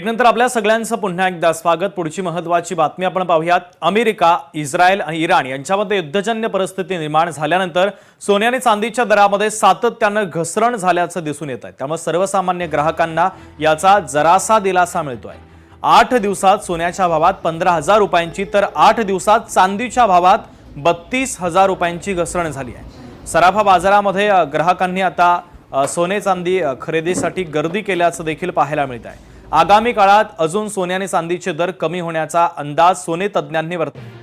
नंतर आपल्या सगळ्यांचं पुन्हा एकदा स्वागत। पुढची महत्त्वाची बातमी आपण पाहूयात। अमेरिका, इस्रायल आणि इराण यांच्यामध्ये युद्धजन्य परिस्थिती निर्माण झाल्यानंतर सोने आणि चांदीच्या दरामध्ये सातत्याने घसरण झाल्याचं दिसून येत आहे। त्यामुळे सर्वसामान्य ग्राहकांना याचा जरासा दिलासा मिळतोय। 8 दिवसात सोन्याच्या भावात 15,000 रुपयांची तर 8 दिवसात चांदीच्या भावात 32,000 रुपयांची घसरण झाली आहे। सराफा बाजारामध्ये ग्राहकांनी आता सोने चांदी खरेदीसाठी गर्दी केल्याचं देखील पाहायला मिळत आहे। आगामी काळात अजून सोने आणि चांदीचे दर कमी होण्याचा अंदाज सोने तज्ञांनी वर्तवला।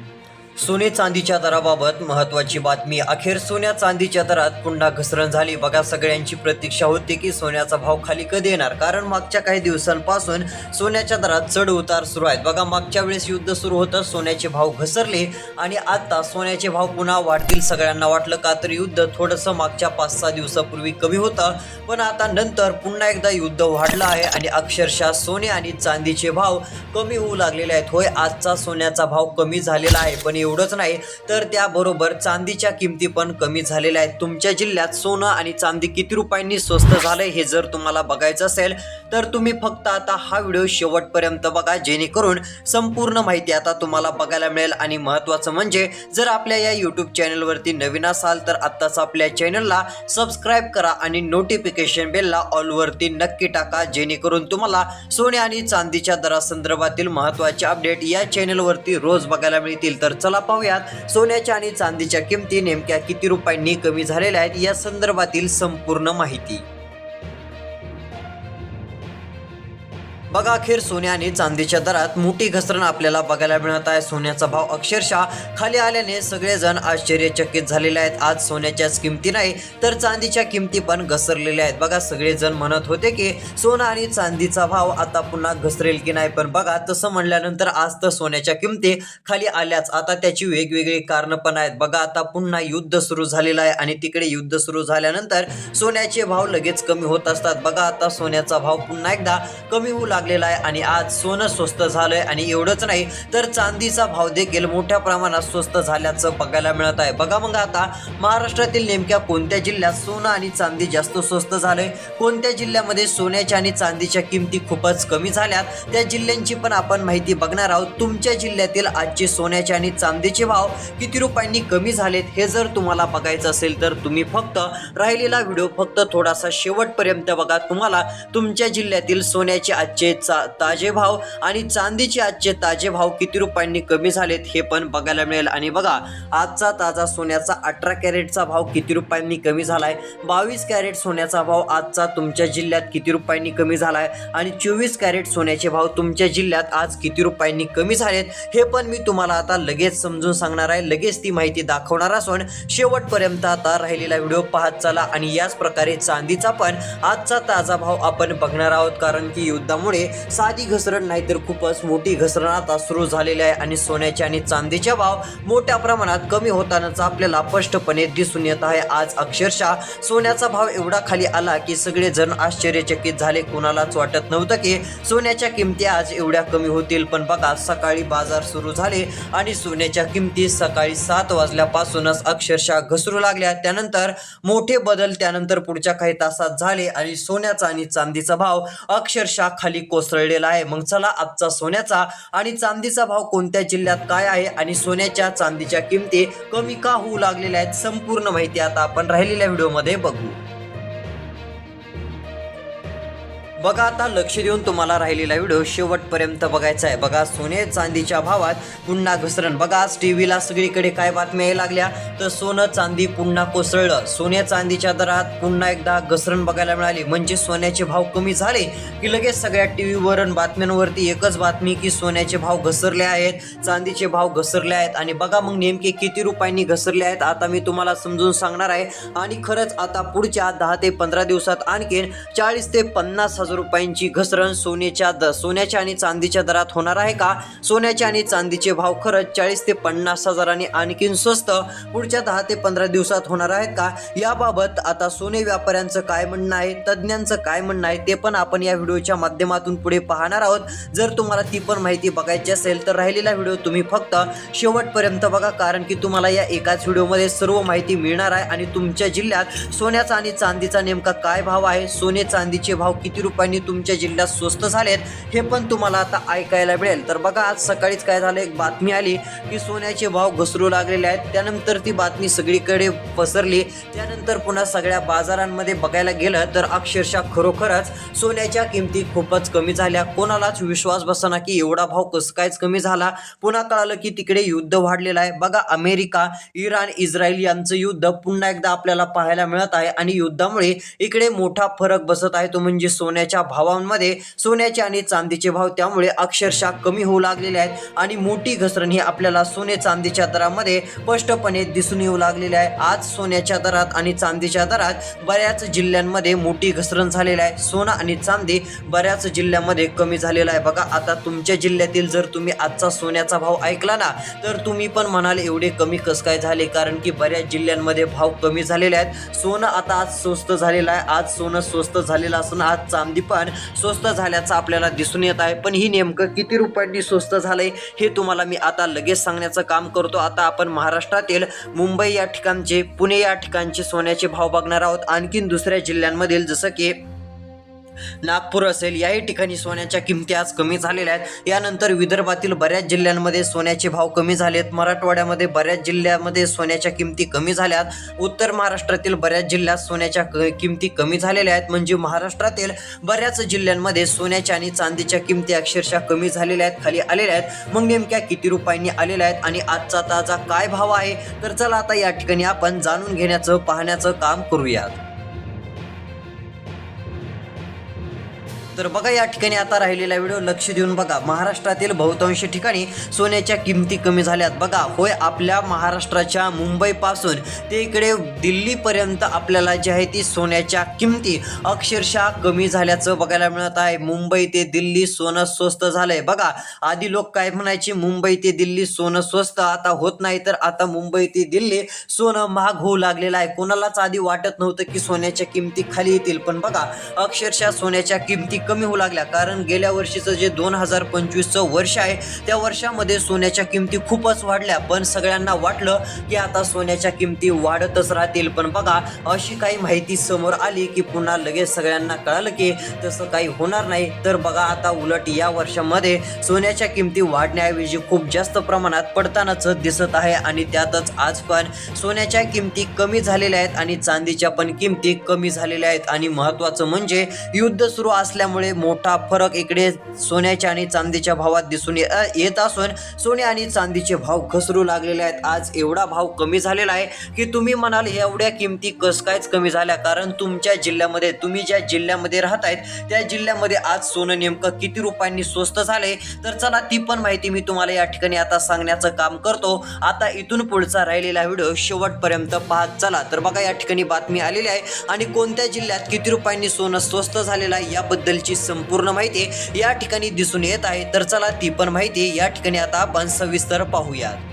सोने चांदीच्या दराबाबत महत्त्वाची बातमी। अखेर सोन्या चांदीच्या दरात पुन्हा घसरण झाली। बघा, सगळ्यांची प्रतीक्षा होती की सोन्याचा भाव खाली कधी येणार, कारण मागच्या काही दिवसांपासून सोन्याच्या दरात चढ उतार सुरू आहेत। बघा, मागच्या वेळेस युद्ध सुरू होतं, सोन्याचे भाव घसरले आणि आता सोन्याचे भाव पुन्हा वाढतील सगळ्यांना वाटलं, का तर युद्ध थोडंसं मागच्या 5-6 दिवसापूर्वी कमी होतं, पण आता नंतर पुन्हा एकदा युद्ध वाढलं आहे आणि अक्षरशः सोने आणि चांदीचे भाव कमी होऊ लागलेले आहेत। होय, आजचा सोन्याचा भाव कमी झालेला आहे, पण एवढंच नाही तर त्याबरोबर चांदीच्या किमती पण कमी झालेल्या आहेत। तुमच्या जिल्ह्यात सोनं आणि चांदी किती रुपयांनी स्वस्त झालंय हे जर तुम्हाला बघायचं असेल तर तुम्ही फक्त आता हा व्हिडिओ शेवटपर्यंत बघा, जेणेकरून संपूर्ण माहिती आता तुम्हाला बघायला मिळेल। आणि महत्त्वाचं म्हणजे जर आपल्या या यूट्यूब चॅनलवरती नवीन असाल तर आत्ताच आपल्या चॅनलला सबस्क्राईब करा आणि नोटिफिकेशन बेलला ऑलवरती नक्की टाका, जेणेकरून तुम्हाला सोने आणि चांदीच्या दरासंदर्भातील महत्त्वाचे अपडेट या चॅनलवरती रोज बघायला मिळतील। तर चला पाहूयात सोन्याच्या आणि चांदीच्या किमती नेमक्या किती रुपयांनी कमी झालेल्या आहेत या संदर्भातील संपूर्ण माहिती। बघा, अखेर सोने आणि चांदीच्या दरात मोठी घसरण आपल्याला बघायला मिळत आहे। सोन्याचा भाव अक्षरशः खाली आल्याने सगळेजण आश्चर्यचकित झालेले आहेत। आज सोन्याच्याच किमती नाही तर चांदीच्या किमती पण घसरलेल्या आहेत। बघा, सगळेजण म्हणत होते की सोनं आणि चांदीचा भाव आता पुन्हा घसरेल की नाही, पण बघा, तसं म्हणल्यानंतर आज तर सोन्याच्या किमती खाली आल्याच। आता त्याची वेगवेगळी कारणं पण आहेत। बघा, आता पुन्हा युद्ध सुरू झालेलं आहे आणि तिकडे युद्ध सुरू झाल्यानंतर सोन्याचे भाव लगेच कमी होत असतात। बघा, आता सोन्याचा भाव पुन्हा एकदा कमी होऊ लागलेला आहे आणि आज सोनं स्वस्त झालंय आणि एवढंच नाही तर चांदीचा भाव देखील मोठ्या प्रमाणात स्वस्त झाल्याचं बघायला मिळत आहे। बघा, मग आता महाराष्ट्रातील नेमक्या कोणत्या जिल्ह्यात सोनं आणि चांदी जास्त स्वस्त झालंय, कोणत्या जिल्ह्यामध्ये सोन्याच्या आणि चांदीच्या किमती खूपच कमी झाल्यात, त्या जिल्ह्यांची पण आपण माहिती बघणार आहोत। तुमच्या जिल्ह्यातील आजचे सोन्याचे आणि चांदीचे भाव किती रुपयांनी कमी झालेत हे जर तुम्हाला बघायचं असेल तर तुम्ही फक्त राहिलेला व्हिडिओ फक्त थोडासा शेवटपर्यंत बघा। तुम्हाला तुमच्या जिल्ह्यातील सोन्याचे आजचे ताजे भाव आणि चांदीचे आजचे ताजे भाव किती रुपयांनी कमी झालेत हे पण बघायला मिळेल। आणि बघा, आजचा ताजा सोन्याचा 18 कॅरेटचा भाव किती रुपयांनी कमी झालाय, 22 कॅरेट सोन्याचा भाव आजचा तुमच्या जिल्ह्यात किती रुपयांनी कमी झालाय आणि 24 कॅरेट सोन्याचे भाव तुमच्या जिल्ह्यात आज किती रुपयांनी कमी झालेत हे पण मी तुम्हाला आता लगेच समजून सांगणार आहे। लगेच ती माहिती दाखवणार असून शेवटपर्यंत आता राहिलेला व्हिडिओ पाहत चला। आणि याच प्रकारे चांदीचा पण आजचा ताजा भाव आपण बघणार आहोत, कारण की युद्धामुळे साधी घसरण नाही तर खूपच मोठी घसरण आता सुरू झालेली आहे आणि सोन्याचे आणि चांदीचे भाव मोठ्या प्रमाणात कमी होतानाच आपल्याला स्पष्टपणे दिसून येत आहे। आज अक्षरशः सोन्याचा भाव एवढा खाली आला की सगळेजण आश्चर्यचकित झाले। कोणालाच वाटत नव्हतं की सोन्याच्या किमती आज एवढ्या कमी होतील, पण बघा, सकाळी बाजार सुरू झाले आणि सोन्याच्या किमती सकाळी 7 वाजल्यापासूनच अक्षरशः घसरू लागल्या। त्यानंतर मोठे बदल त्यानंतर पुढच्या काही तासात झाले आणि सोन्याचा आणि चांदीचा भाव अक्षरशः खाली कोसळलेला आहे। मग चला, आजचा सोन्याचा आणि चांदीचा भाव कोणत्या जिल्ह्यात काय आहे आणि सोन्याच्या चांदीच्या किमती कमी का होऊ लागलेल्या आहेत संपूर्ण माहिती आता आपण राहिलेल्या व्हिडिओमध्ये बघू। बघा, आता लक्ष देऊन तुम्हाला राहिलेला व्हिडिओ शेवटपर्यंत बघायचा आहे। बघा, सोने चांदीच्या भावात पुन्हा घसरण। बघा, आज टीव्हीला सगळीकडे काय बातम्या यायला लागल्या तर सोनं चांदी पुन्हा कोसळलं, सोने चांदीच्या दरात पुन्हा एकदा घसरण बघायला मिळाली। म्हणजे सोन्याचे भाव कमी झाले की लगेच सगळ्या टीव्हीवर बातम्यांवरती एकच बातमी की सोन्याचे भाव घसरले आहेत, चांदीचे भाव घसरले आहेत। आणि बघा, मग नेमके किती रुपयांनी घसरले आहेत आता मी तुम्हाला समजून सांगणार आहे। आणि खरंच आता पुढच्या 10 ते 15 दिवसात आणखीन 40 ते 50,000 रुपयांची घसरण सोन्याच्या आणि चांदीच्या दरात होणार आहे का? सोन्याचे आणि चांदीचे भाव खरंच 40 ते 50 हजारांनी आणखीन स्वस्त पुढच्या 10 ते 15 दिवसात होणार आहेत का? याबाबत आता सोने व्यापाऱ्यांचं काय म्हणणं आहे, तज्ज्ञांचं काय म्हणणं आहे ते पण आपण या व्हिडिओच्या माध्यमातून पुढे पाहणार आहोत। जर तुम्हाला ती पण माहिती बघायची असेल तर राहिलेला व्हिडिओ तुम्ही फक्त शेवटपर्यंत बघा, कारण की तुम्हाला या एकाच व्हिडिओमध्ये सर्व माहिती मिळणार आहे। आणि तुमच्या जिल्ह्यात सोन्याचा आणि चांदीचा नेमका काय भाव आहे, सोने चांदीचे भाव किती रुपये रुपयांनी तुमच्या जिल्ह्यात स्वस्त झालेत हे पण तुम्हाला आता ऐकायला मिळेल. तर बघा आज सकाळीच काय झालं, एक बातमी आली की सोन्याचे भाव घसरू लागलेले आहेत. त्यानंतर ती बातमी सगळीकडे पसरली. त्यानंतर पुन्हा सगळ्या बाजारांमध्ये बघायला गेलं तर अक्षरशः खरोखरच सोन्याच्या किमती खूपच कमी झाल्या. कोणालाच विश्वास बसना की एवढा भाव कसं कायच कमी झाला. पुन्हा कळालं की तिकडे युद्ध वाढलेलं आहे. बघा अमेरिका, इराण, इस्रायल यांचं युद्ध पुन्हा एकदा आपल्याला पाहायला मिळत आहे आणि युद्धामुळे इकडे मोठा फरक बसत आहे, तो म्हणजे सोन्याच्या भावांमध्ये. सोन्याचे आणि चांदीचे भाव त्यामुळे अक्षरशः कमी होऊ लागलेले आहेत आणि मोठी घसरण ही आपल्याला सोने चांदीच्या दरामध्ये स्पष्टपणे दिसून येऊ लागलेली आहे. आज सोन्याच्या दरात आणि चांदीच्या दरात बऱ्याच जिल्ह्यांमध्ये मोठी घसरण झालेली आहे. सोनं आणि चांदी बऱ्याच जिल्ह्यांमध्ये कमी झालेला आहे. बघा आता तुमच्या जिल्ह्यातील जर तुम्ही आजचा सोन्याचा भाव ऐकला ना तर तुम्ही पण म्हणाल एवढे कमी कसं काय झाले, कारण की बऱ्याच जिल्ह्यांमध्ये भाव कमी झालेले आहेत. सोनं आता आज स्वस्त झालेलं आहे. आज सोनं स्वस्त झालेलं असून आज चांदी पण स्वस्त झाल्याचं आपल्याला दिसून येत आहे. पण ही नेमकं किती रुपयांनी स्वस्त झालंय हे तुम्हाला मी आता लगेच सांगण्याचं काम करतो. आता आपण महाराष्ट्रातील मुंबई या ठिकाणचे, पुणे या ठिकाणचे सोन्याचे भाव बघणार आहोत. आणखीन दुसऱ्या जिल्ह्यांमधील जसं की नागपूर असेल याही ठिकाणी सोन्याच्या किमती आज कमी झालेल्या आहेत. यानंतर विदर्भातील बऱ्याच जिल्ह्यांमध्ये सोन्याचे भाव कमी झालेत. मराठवाड्यामध्ये बऱ्याच जिल्ह्यांमध्ये सोन्याच्या किमती कमी झाल्यात. उत्तर महाराष्ट्रातील बऱ्याच जिल्ह्यात सोन्याच्या किमती कमी झालेल्या आहेत. म्हणजे महाराष्ट्रातील बऱ्याच जिल्ह्यांमध्ये सोन्याच्या आणि चांदीच्या किमती अक्षरशः कमी झालेल्या आहेत, खाली आलेल्या आहेत. मग नेमक्या किती रुपयांनी आलेल्या आहेत आणि आजचा ताजा काय भाव आहे, तर चला आता या ठिकाणी आपण जाणून घेण्याचं, पाहण्याचं काम करूयात. तर बघा या ठिकाणी आता राहिलेला व्हिडिओ लक्ष देऊन बघा. महाराष्ट्रातील बहुतांश ठिकाणी सोन्याच्या किमती कमी झाल्यात. बघा होय, आपल्या महाराष्ट्राच्या मुंबईपासून ते इकडे दिल्लीपर्यंत आपल्याला जे आहे ती सोन्याच्या किमती अक्षरशः कमी झाल्याचं बघायला मिळत आहे. मुंबई ते दिल्ली सोनं स्वस्त झालंय. बघा आधी लोक काय म्हणायचे, मुंबई ते दिल्ली सोनं स्वस्त, आता होत नाही, तर आता मुंबई ते दिल्ली सोनं महाग होऊ लागलेलं आहे. कोणालाच आधी वाटत नव्हतं की सोन्याच्या किमती खाली येतील, पण बघा अक्षरशः सोन्याच्या किमती कमी होऊ लागल्या. कारण गेल्या वर्षीचं जे 2025चं वर्ष आहे त्या वर्षामध्ये सोन्याच्या किमती खूपच वाढल्या. पण सगळ्यांना वाटलं की आता सोन्याच्या किमती वाढतच राहतील. पण बघा अशी काही माहिती समोर आली की पुन्हा लगेच सगळ्यांना कळालं की तसं काही होणार नाही. तर बघा आता उलट या वर्षामध्ये सोन्याच्या किमती वाढण्याऐवजी खूप जास्त प्रमाणात पडतानाच दिसत आहे. आणि त्यातच आज पण सोन्याच्या किमती कमी झालेल्या आहेत आणि चांदीच्या पण किमती कमी झालेल्या आहेत. आणि महत्त्वाचं म्हणजे युद्ध सुरू असल्यामुळे मोठा फरक इकडे सोन्याच्या आणि चांदीच्या भावात दिसून येत असून सोने आणि चांदीचे भाव घसरू लागलेले आहेत. आज एवढा भाव कमी झालेला आहे की तुम्ही म्हणाल एवढ्या किमती कसं कायच कमी झाल्या, कारण तुमच्या जिल्ह्यामध्ये, तुम्ही ज्या जिल्ह्यामध्ये राहतायत त्या जिल्ह्यामध्ये आज सोनं नेमकं किती रुपयांनी स्वस्त झाले, तर चला ती पण माहिती मी तुम्हाला या ठिकाणी आता सांगण्याचं काम करतो. आता इथून पुढचा राहिलेला व्हिडिओ शेवटपर्यंत पाहत चला. तर बघा या ठिकाणी बातमी आलेली आहे आणि कोणत्या जिल्ह्यात किती रुपयांनी सोनं स्वस्त झालेलं आहे याबद्दलची संपूर्ण माहिती या ठिकाणी दिसून येत आहे. तर चला ती पण माहिती या ठिकाणी आता आपण सविस्तर पाहूयात.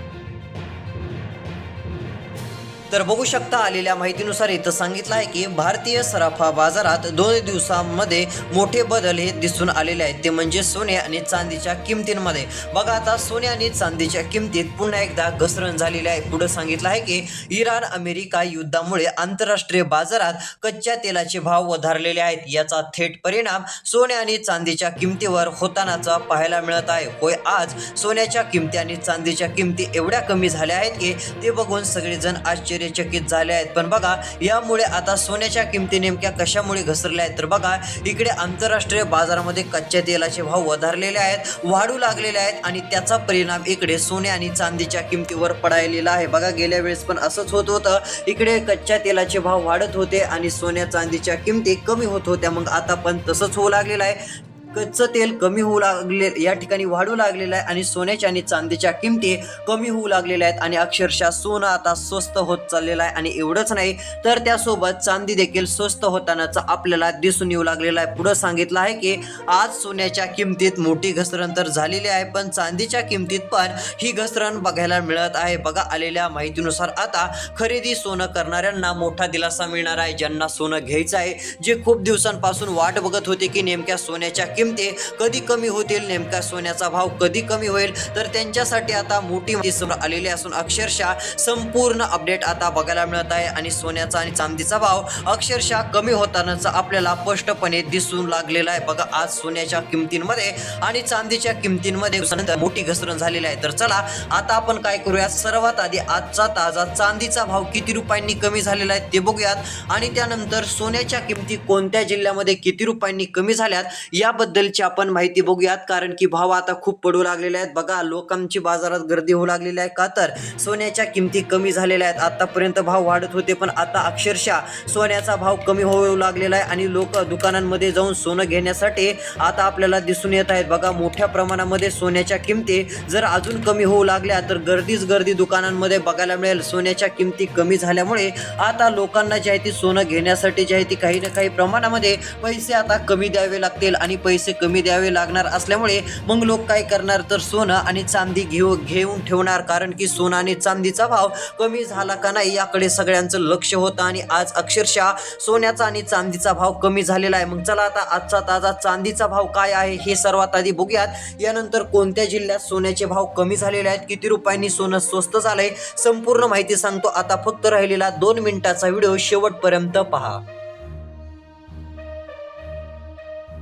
तर बघू शकता आलेल्या माहितीनुसार इथं सांगितलं आहे की भारतीय सराफा बाजारात 2 दिवसांमध्ये मोठे बदल हे दिसून आलेले आहेत, ते म्हणजे सोने आणि चांदीच्या किमतींमध्ये. बघा आता सोने आणि चांदीच्या किमतीत पुन्हा एकदा घसरण झालेली आहे. पुढे सांगितलं आहे की इराण अमेरिका युद्धामुळे आंतरराष्ट्रीय बाजारात कच्च्या तेलाचे भाव वधारलेले आहेत. याचा थेट परिणाम सोने आणि चांदीच्या किमतीवर होतानाचा पाहायला मिळत आहे. होय, आज सोन्याच्या किमती आणि चांदीच्या किमती एवढ्या कमी झाल्या आहेत की ते बघून सगळेजण आश्चर्यचकित झाले आहेत. पण बघा यामुळे आता सोन्याच्या किमती नेमक्या कशामुळे घसरल्या आहेत, तर बघा इकडे आंतरराष्ट्रीय बाजारामध्ये कच्च्या तेलाचे भाव वधारलेले आहेत, वाढू लागलेले आहेत आणि त्याचा परिणाम इकडे सोने आणि चांदीच्या किमतीवर पडायलेला आहे. बघा गेल्या वेळेस पण असंच होत होतं, इकडे कच्च्या तेलाचे भाव वाढत होते आणि सोन्या चांदीच्या किमती कमी होत होत्या. मग आता पण तसंच होऊ लागलेलं आहे. कच्चं तेल कमी होऊ लागले, या ठिकाणी वाढू लागलेलं आहे आणि सोन्याच्या आणि चांदीच्या किमती कमी होऊ लागलेल्या आहेत आणि अक्षरशः सोनं आता स्वस्त होत चाललेलं आहे. आणि एवढंच नाही तर त्यासोबत चांदी देखील स्वस्त होतानाच आपल्याला दिसून येऊ लागलेलं आहे. पुढे सांगितलं आहे की आज सोन्याच्या किमतीत मोठी घसरण तर झालेली आहे, पण चांदीच्या किमतीत पण ही घसरण बघायला मिळत आहे. बघा आलेल्या माहितीनुसार आता खरेदी सोनं करणाऱ्यांना मोठा दिलासा मिळणार आहे. ज्यांना सोनं घ्यायचं आहे, जे खूप दिवसांपासून वाट बघत होते की नेमक्या सोन्याच्या किमती कधी कमी होतील, नेमका सोन्याचा भाव कधी कमी होईल, तर त्यांच्यासाठी आता मोठी माहिती समोर आलेली असून अक्षरशः संपूर्ण अपडेट आता बघायला मिळत आहे आणि सोन्याचा आणि चांदीचा भाव अक्षरशः कमी होतानाच आपल्याला स्पष्टपणे दिसून लागलेला आहे. बघा आज सोन्याच्या किमतींमध्ये आणि चांदीच्या किमतींमध्ये मोठी घसरण झालेली आहे. तर चला आता आपण काय करूया, सर्वात आधी आजचा ताजा चांदीचा भाव किती रुपयांनी कमी झालेला आहे ते बघूयात आणि त्यानंतर सोन्याच्या किमती कोणत्या जिल्ह्यामध्ये किती रुपयांनी कमी झाल्यात याबद्दलची आपण माहिती बघूयात. कारण की भाव आता खूप पडू लागलेले आहेत. बघा लोकांची बाजारात गर्दी होऊ लागलेली आहे, का तर सोन्याच्या किमती कमी झालेल्या आहेत. आतापर्यंत भाव वाढत होते पण आता अक्षरशः सोन्याचा भाव कमी होऊ लागलेला आहे आणि लोक दुकानांमध्ये जाऊन सोनं घेण्यासाठी आता आपल्याला दिसून येत आहेत. बघा मोठ्या प्रमाणामध्ये सोन्याच्या किमती जर अजून कमी होऊ लागल्या तर गर्दीच गर्दी दुकानांमध्ये बघायला मिळेल. सोन्याच्या किमती कमी झाल्यामुळे आता लोकांना जे आहे ती सोनं घेण्यासाठी जे आहे ती काही ना काही प्रमाणामध्ये पैसे आता कमी द्यावे लागतील आणि पैसे कमी द्यावे लागणार असल्यामुळे मग लोक काय करणार तर सोनं आणि चांदी घेऊन ठेवणार. कारण की सोनं आणि चांदीचा भाव कमी झाला का नाही याकडे सगळ्यांचं लक्ष होतं आणि आज अक्षरशः सोन्याचा आणि चांदीचा भाव कमी झालेला आहे. मग चला आता आजचा ताजा चांदीचा भाव काय आहे हे सर्वात आधी बघूयात. यानंतर कोणत्या जिल्ह्यात सोन्याचे भाव कमी झालेले आहेत, किती रुपयांनी सोनं स्वस्त झालंय, संपूर्ण माहिती सांगतो. आता फक्त राहिलेला 2 मिनिटाचा व्हिडिओ शेवटपर्यंत पहा.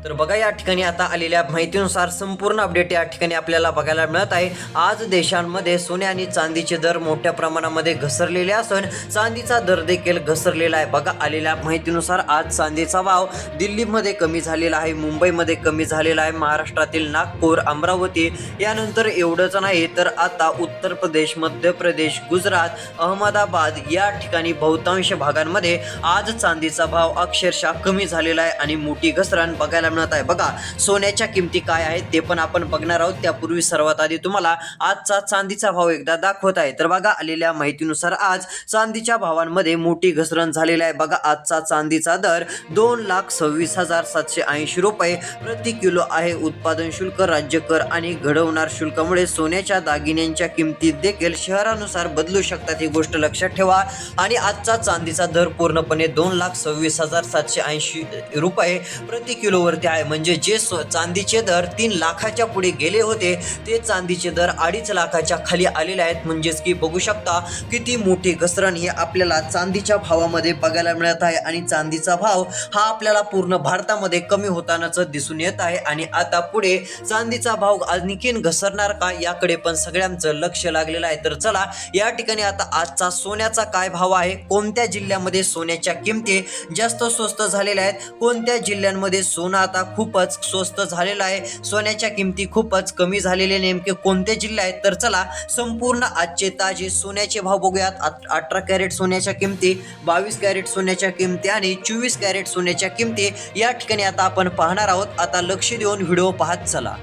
तर बघा या ठिकाणी आता आलेल्या माहितीनुसार संपूर्ण अपडेट या ठिकाणी आपल्याला बघायला मिळत आहे. आज देशांमध्ये सोने आणि चांदीचे दर मोठ्या प्रमाणामध्ये घसरलेले असून चांदीचा दर देखील घसरलेला आहे. बघा आलेल्या माहितीनुसार आज चांदीचा भाव दिल्लीमध्ये कमी झालेला आहे, मुंबईमध्ये कमी झालेला आहे, महाराष्ट्रातील नागपूर, अमरावती यानंतर एवढंच नाही तर आता उत्तर प्रदेश, मध्य प्रदेश, गुजरात, अहमदाबाद या ठिकाणी बहुतांश भागांमध्ये आज चांदीचा भाव अक्षरशः कमी झालेला आहे आणि मोठी घसरण बघायला मिळत आहे. बघा सोन्याच्या किमती काय आहेत ते पण आपण बघणार आहोत. त्यापूर्वी सर्वात आधी तुम्हाला आजचा चांदीचा भाव एकदा दाखवत आहे. तर बघा आलेल्या माहितीनुसार आज चांदीच्या भावांमध्ये मोठी घसरण झालेली आहे. बघा आजचा चांदीचा दर 2,26,780 रुपये प्रति किलो आहे. उत्पादन शुल्क, राज्य कर आणि घडवणार शुल्कामुळे सोन्याच्या दागिन्यांच्या किमतीत देखील शहरानुसार बदलू शकतात, ही गोष्ट लक्षात ठेवा. आणि आजचा चांदीचा दर पूर्णपणे 2,26,780 रुपये प्रति किलोवर आहे. म्हणजे जे चांदीचे दर 3 लाखाच्या पुढे गेले होते ते चांदीचे दर 2.5 लाखाच्या खाली आलेले आहेत. म्हणजेच की बघू शकता किती मोठी घसरण ही आपल्याला चांदीच्या भावामध्ये बघायला मिळत आहे आणि चांदीचा भाव हा आपल्याला पूर्ण भारतामध्ये कमी होतानाच दिसून येत आहे. आणि आता पुढे चांदीचा भाव आणखीन घसरणार का याकडे पण सगळ्यांचं लक्ष लागलेलं आहे. तर चला या ठिकाणी आता आजचा सोन्याचा काय भाव आहे, कोणत्या जिल्ह्यामध्ये सोन्याच्या किमती जास्त स्वस्त झालेल्या आहेत, कोणत्या जिल्ह्यांमध्ये सोनं आता खूपच स्वस्त झालेला आहे, सोन्याच्या किमती खूपच कमी झालेले नेमके कोणते जिल्हे आहेत. तर चला संपूर्ण आजचे ताजे सोन्याचे भाव बघूयात. 18 कॅरेट सोन्याच्या किमती, 22 कॅरेट सोन्याच्या किमती आणि 24 कॅरेट सोन्याच्या किमती या ठिकाणी आता आपण पाहणार आहोत. आता लक्ष देऊन व्हिडिओ पाहत चला.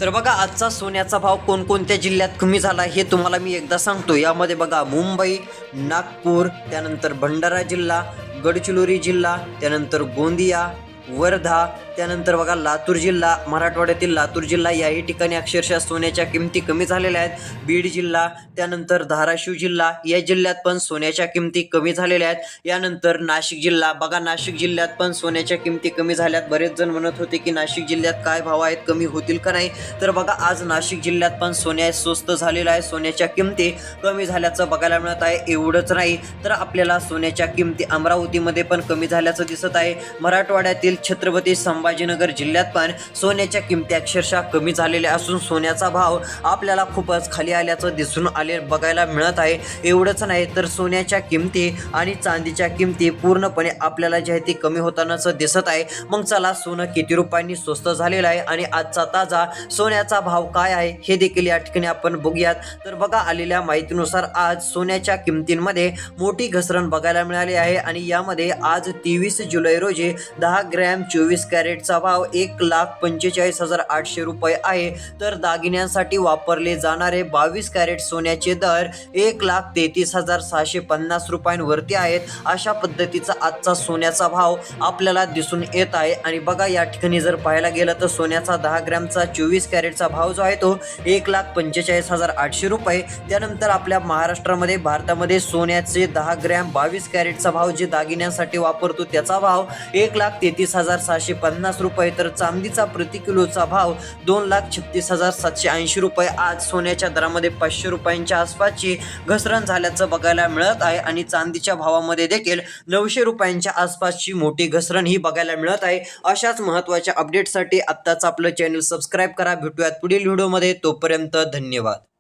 तर बघा आजचा सोन्याचा भाव कोणकोणत्या जिल्ह्यात कमी झाला हे तुम्हाला मी एकदा सांगतो. यामध्ये बघा मुंबई, नागपूर, त्यानंतर भंडारा जिल्हा, गडचिरोली जिल्हा, त्यानंतर गोंदिया, वर्धा, त्यानंतर बघा लातूर जिल्हा, मराठवाड्यातील लातूर जिल्हा याही ठिकाणी अक्षरशः सोन्याच्या किमती कमी झालेल्या आहेत. बीड जिल्हा, त्यानंतर धाराशिव जिल्हा या जिल्ह्यात पण सोन्याच्या किमती कमी झालेल्या आहेत. यानंतर नाशिक जिल्हा, बघा नाशिक जिल्ह्यात पण सोन्याच्या किमती कमी झाल्यात. बरेच जण म्हणत होते की नाशिक जिल्ह्यात काय भाव आहेत, कमी होतील का नाही, तर बघा आज नाशिक जिल्ह्यात पण सोन्या स्वस्त झालेला आहे, सोन्याच्या किमती कमी झाल्याचं बघायला मिळत आहे. एवढंच नाही तर आपल्याला सोन्याच्या किमती अमरावतीमध्ये पण कमी झाल्याचं दिसत आहे. मराठवाड्यातील छत्रपती संभाजीनगर जिल्ह्यात पण सोन्याच्या किमती अक्षरशः कमी झालेल्या असून सोन्याचा भाव आपल्याला खूपच खाली आल्याचं दिसून आले बघायला मिळत आहे. एवढंच नाही तर सोन्याच्या किमती आणि चांदीच्या किमती पूर्णपणे आपल्याला जे आहे ती कमी होतानाच दिसत आहे. मग चला सोनं किती रुपयांनी स्वस्त झालेलं आहे आणि आजचा ताजा सोन्याचा भाव काय आहे हे देखील या ठिकाणी आपण बघूयात. तर बघा आलेल्या माहितीनुसार आज सोन्याच्या किमतींमध्ये मोठी घसरण बघायला मिळाली आहे आणि यामध्ये आज 23 जुलै रोजी 10 ग्रॅम ग्रॅम 24 कॅरेटचा भाव 1,45,800 रुपये आहे, तर दागिन्यांसाठी वापरले जाणारे 22 कॅरेट सोन्याचे दर 1,33,650 रुपयांवरती आहेत. अशा पद्धतीचा आजचा सोन्याचा भाव आपल्याला दिसून येत आहे. आणि बघा या ठिकाणी जर पाहायला गेलं तर सोन्याचा 10 ग्रॅमचा 24 कॅरेटचा भाव जो आहे तो 1,45,800 रुपये. त्यानंतर आपल्या महाराष्ट्रामध्ये भारतामध्ये सोन्याचे 10 ग्रॅम 22 कॅरेटचा भाव जे दागिन्यांसाठी वापरतो त्याचा भाव 1,33,650 रुपये, तर चांदीचा प्रति किलोचा भाव 2,36,780 रुपये. आज सोन्याच्या दरामध्ये 500 रुपयांच्या आसपासची घसरण झाल्याचं बघायला मिळत आहे आणि चांदीच्या भावामध्ये देखील 900 रुपयांच्या आसपासची मोठी घसरण ही बघायला मिळत आहे. अशाच महत्त्वाच्या अपडेटसाठी आत्ताच आपलं चॅनल सबस्क्राईब करा. भेटूयात पुढील व्हिडिओमध्ये. तोपर्यंत धन्यवाद.